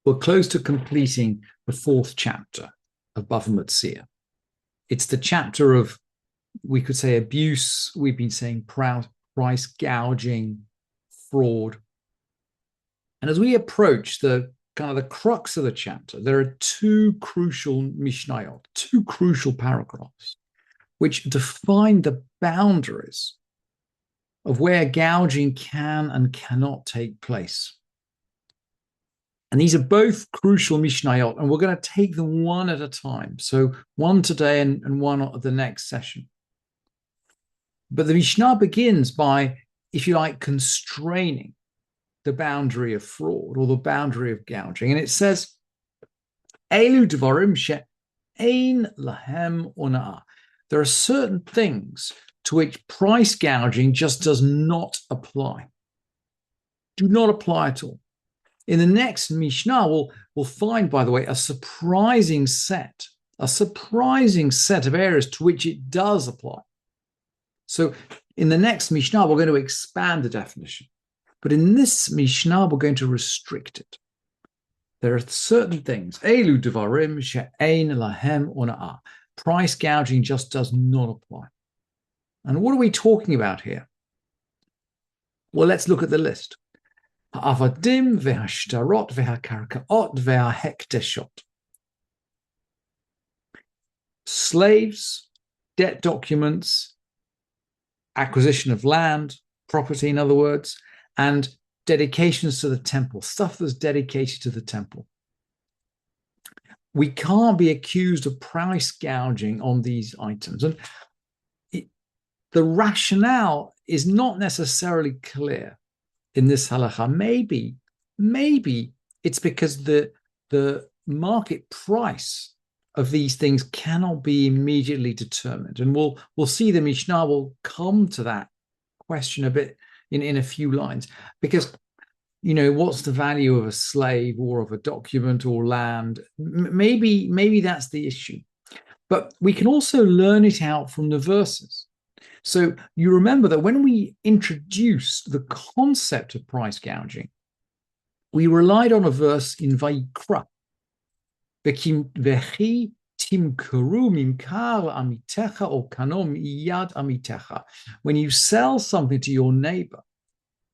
We're close to completing the fourth chapter of Bava Metzia. It's the chapter of, we could say, abuse. We've been saying price gouging, fraud. And as we approach the kind of the crux of the chapter, there are two crucial Mishnayot, two crucial paragraphs, which define the boundaries of where gouging can and cannot take place. And these are both crucial Mishnayot, and we're going to take them one at a time. So one today and one at the next session. But the Mishnah begins by, if you like, constraining the boundary of fraud or the boundary of gouging. And it says, Elu dvarim she'ein lahem ona'ah. There are certain things to which price gouging just does not apply. Do not apply at all. In the next Mishnah, we'll find, by the way, a surprising set of areas to which it does apply. So in the next Mishnah, we're going to expand the definition. But in this Mishnah, we're going to restrict it. There are certain things. Elu devarim she'ein lahem ona'ah. Price gouging just does not apply. And what are we talking about here? Well, let's look at the list. Ha'avadim ve'hashtarot ve'hakarkaot ve'hahekdeshot. Slaves, debt documents, acquisition of land, property, in other words, and dedications to the temple, stuff that's dedicated to the temple. We can't be accused of price gouging on these items. And the rationale is not necessarily clear in this halacha. Maybe it's because the market price of these things cannot be immediately determined. And we'll see the Mishnah will come to that question a bit in a few lines, because what's the value of a slave or of a document or land? Maybe that's the issue. But we can also learn it out from the verses. So you remember that when we introduced the concept of price gouging, we relied on a verse in Vayikra. Vechi timkuru mimkar amitecha or kano miyad amitecha. When you sell something to your neighbor,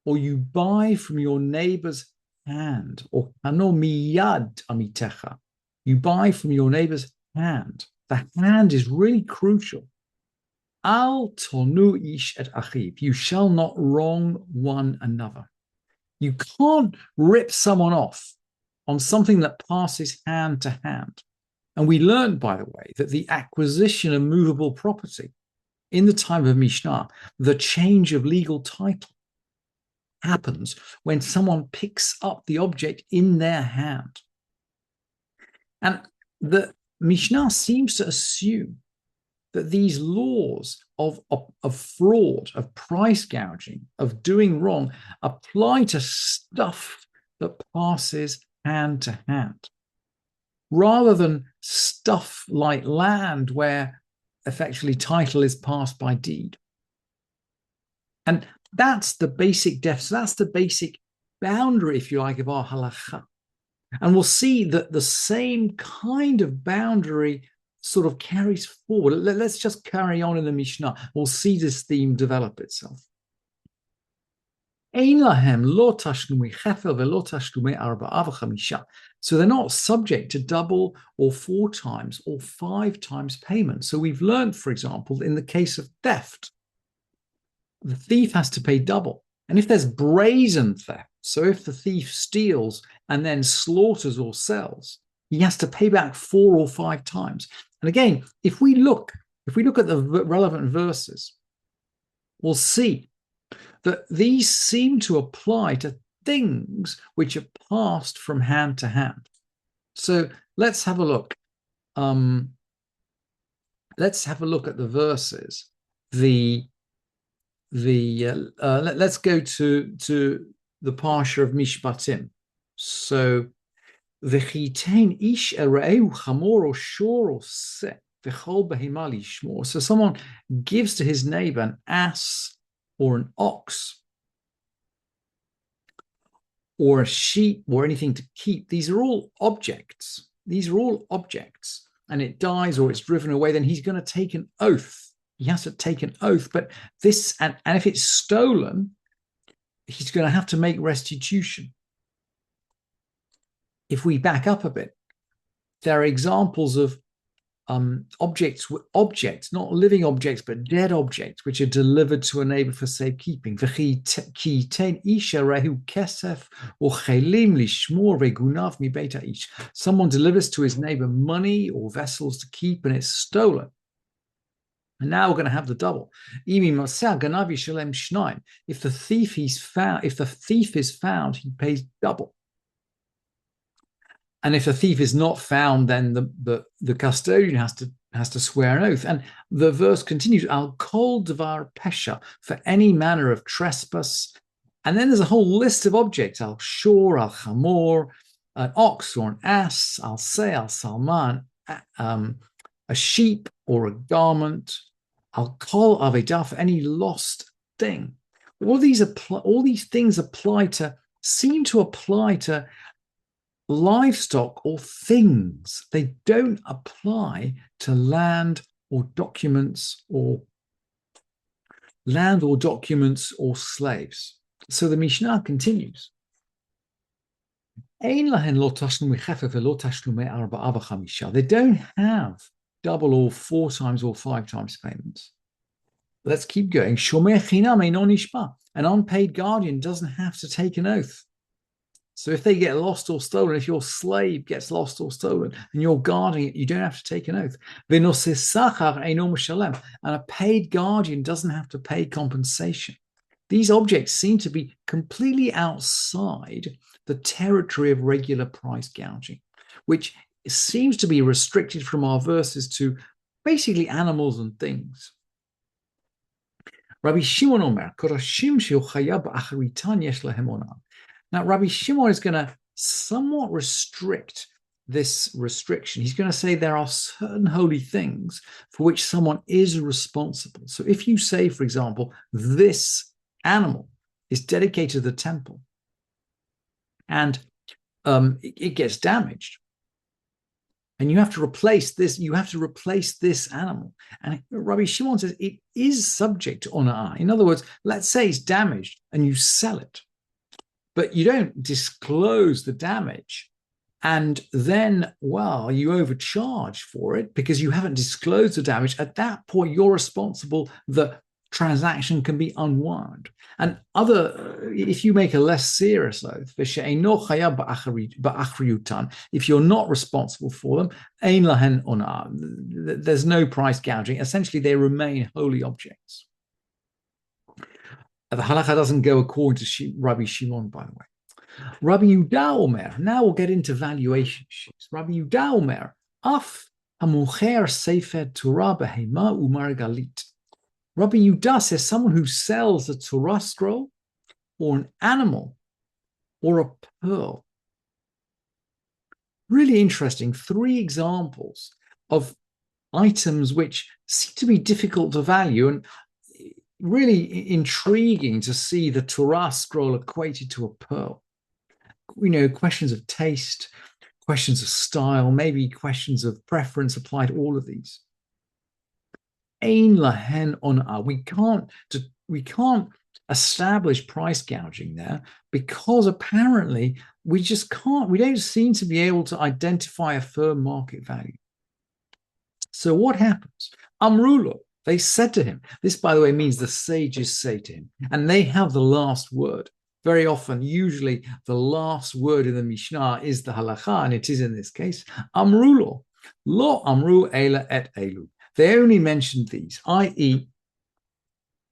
or you buy from your neighbor's hand, or kano miyad amitecha, you buy from your neighbor's hand. The hand is really crucial. Al tonu ish et achiv. You shall not wrong one another. You can't rip someone off on something that passes hand to hand. And we learned, by the way, that the acquisition of movable property in the time of Mishnah, the change of legal title, happens when someone picks up the object in their hand. And the Mishnah seems to assume that these laws of fraud, of price gouging, of doing wrong, apply to stuff that passes hand to hand, rather than stuff like land where effectively title is passed by deed. And that's the basic that's the basic boundary, if you like, of our halacha. And we'll see that the same kind of boundary sort of carries forward. Let's just carry on in the Mishnah. We'll see this theme develop itself. So they're not subject to double or 4 times or 5 times payment. So we've learned, for example, in the case of theft, the thief has to pay double. And if there's brazen theft, so if the thief steals and then slaughters or sells, he has to pay back 4 or 5 times. And again, if we look at the relevant verses, we'll see that these seem to apply to things which are passed from hand to hand. So let's have a look. Let's have a look at the verses. Let's go to the parsha of Mishpatim. So v'chitein ish ereu chamor or shor or se v'chol behema lishmor. So someone gives to his neighbor an ass or an ox, or a sheep or anything to keep. These are all objects. These are all objects. And it dies or it's driven away, then he's going to take an oath. He has to take an oath. But this, and if it's stolen, he's going to have to make restitution. If we back up a bit, there are examples of objects, not living objects, but dead objects, which are delivered to a neighbor for safekeeping. Someone delivers to his neighbor money or vessels to keep, and it's stolen. And now we're going to have the double. If the thief is found, he pays double. And if the thief is not found, then the custodian has to swear an oath. And the verse continues, Al kol dvar pesha, for any manner of trespass. And then there's a whole list of objects, al shor, al chamor, an ox or an ass, al say, al salman, a sheep or a garment, al kol avedah, for any lost thing. All these things seem to apply to livestock or things. They don't apply to land or documents or slaves. So the Mishnah continues. They don't have double or 4 times or 5 times payments. Let's keep going. An unpaid guardian doesn't have to take an oath. So if they get lost or stolen, if your slave gets lost or stolen and you're guarding it, you don't have to take an oath. And a paid guardian doesn't have to pay compensation. These objects seem to be completely outside the territory of regular price gouging, which seems to be restricted from our verses to basically animals and things. Rabbi Shimon Omer, now, Rabbi Shimon is going to somewhat restrict this restriction. He's going to say there are certain holy things for which someone is responsible. So if you say, for example, this animal is dedicated to the temple and it gets damaged, and you have to replace this animal. And Rabbi Shimon says it is subject to honor. In other words, let's say it's damaged and you sell it, but you don't disclose the damage. And then, well, you overcharge for it because you haven't disclosed the damage. At that point, you're responsible. The transaction can be unwound. And if you make a less serious oath, if you're not responsible for them, there's no price gouging. Essentially, they remain holy objects. The halakha doesn't go according to Rabbi Shimon, by the way. Rabbi Yehuda Omer, now we'll get into valuation issues. Rabbi Yehuda Omer, af hamucher sefer Torah behema umargalit. Rabbi Yehuda says someone who sells a Torah scroll or an animal or a pearl. Really interesting. 3 examples of items which seem to be difficult to value, and really intriguing to see the Torah scroll equated to a pearl. Questions of taste, questions of style, maybe questions of preference apply to all of these. Ein lahen on'ah. We can't establish price gouging there because apparently we don't seem to be able to identify a firm market value. So what happens? Amrulo, they said to him, this, by the way, means the sages say to him, and they have the last word. Very often, usually, the last word in the Mishnah is the halakha, and it is in this case. Amrulo, lo amru ela et elu. They only mentioned these, i.e.,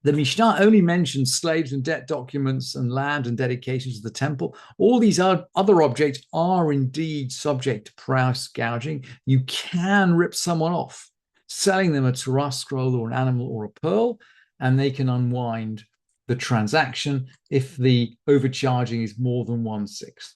the Mishnah only mentions slaves and debt documents and land and dedications to the temple. All these other objects are indeed subject to price gouging. You can rip someone off, selling them a Torah scroll or an animal or a pearl, and they can unwind the transaction if the overcharging is more than 1/6.